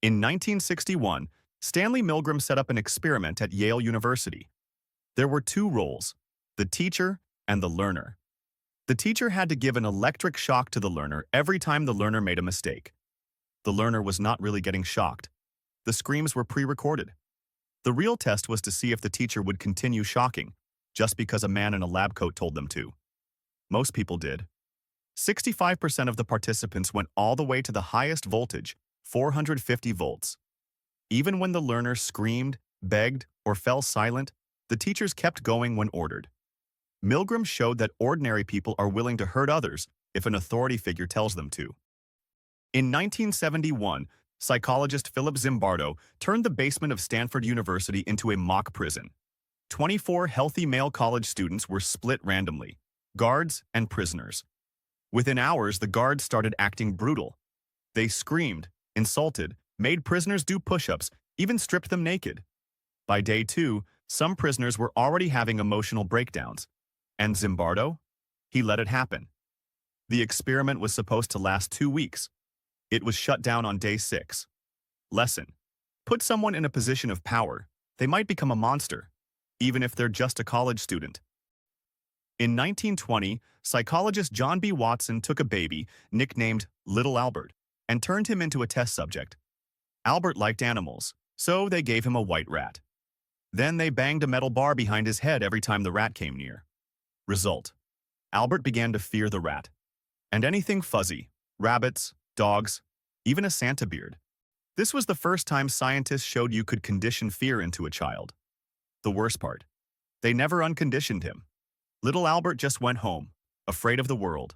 In 1961, Stanley Milgram set up an experiment at Yale University. There were two roles, the teacher and the learner. The teacher had to give an electric shock to the learner every time the learner made a mistake. The learner was not really getting shocked. The screams were pre-recorded. The real test was to see if the teacher would continue shocking, just because a man in a lab coat told them to. Most people did. 65% of the participants went all the way to the highest voltage, 450 volts. Even when the learner screamed, begged, or fell silent, the teachers kept going when ordered. Milgram showed that ordinary people are willing to hurt others if an authority figure tells them to. In 1971, psychologist Philip Zimardo turned the basement of Stanford University into a mock prison. 24 healthy male college students were split randomly, guards and prisoners. Within hours, the guards started acting brutal. They screamed, insulted, made prisoners do push-ups, even stripped them naked. By day 2, some prisoners were already having emotional breakdowns. And Zimardo? He let it happen. The experiment was supposed to last 2 weeks. It was shut down on day 6. Lesson: put someone in a position of power. They might become a monster, even if they're just a college student. In 1920, psychologist John B. Watson took a baby, nicknamed Little Albert, and turned him into a test subject. Albert liked animals, so they gave him a white rat. Then they banged a metal bar behind his head every time the rat came near. Result: Albert began to fear the rat. And anything fuzzy, rabbits, dogs, even a Santa beard. This was the first time scientists showed you could condition fear into a child. The worst part: they never unconditioned him. Little Albert just went home, afraid of the world.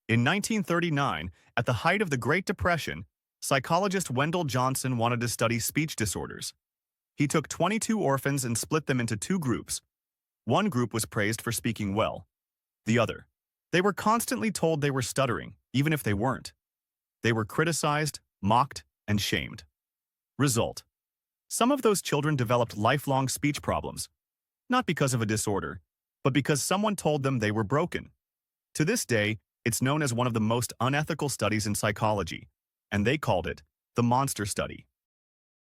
In 1939, at the height of the Great Depression, psychologist Wendell Johnson wanted to study speech disorders. He took 22 orphans and split them into 2 groups. One group was praised for speaking well. The other, they were constantly told they were stuttering, even if they weren't. They were criticized, mocked, and shamed. Result: some of those children developed lifelong speech problems, not because of a disorder, but because someone told them they were broken. To this day, it's known as one of the most unethical studies in psychology, and they called it the monster study.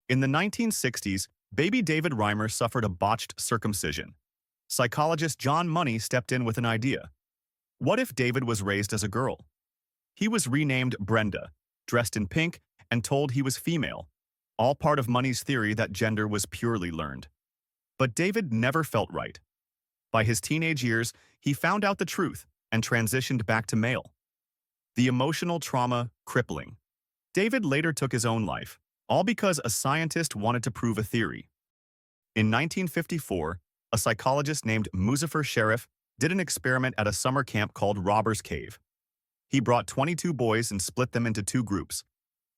In the 1960s, baby David Reimer suffered a botched circumcision. Psychologist John Money stepped in with an idea. What if David was raised as a girl? He was renamed Brenda, dressed in pink, and told he was female, all part of Money's theory that gender was purely learned. But David never felt right. By his teenage years, he found out the truth and transitioned back to male. The emotional trauma crippling. David later took his own life, all because a scientist wanted to prove a theory. In 1954, a psychologist named Muzafer Sharif did an experiment at a summer camp called Robber's Cave. He brought 22 boys and split them into 2 groups.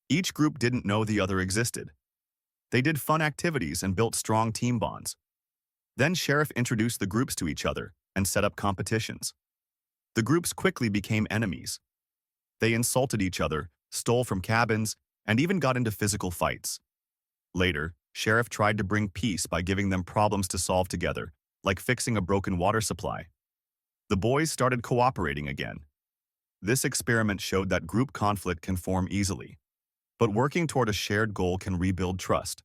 Each group didn't know the other existed. They did fun activities and built strong team bonds. Then Sharif introduced the groups to each other and set up competitions. The groups quickly became enemies. They insulted each other, stole from cabins, and even got into physical fights. Later, Sharif tried to bring peace by giving them problems to solve together, like fixing a broken water supply. The boys started cooperating again. This experiment showed that group conflict can form easily, but working toward a shared goal can rebuild trust.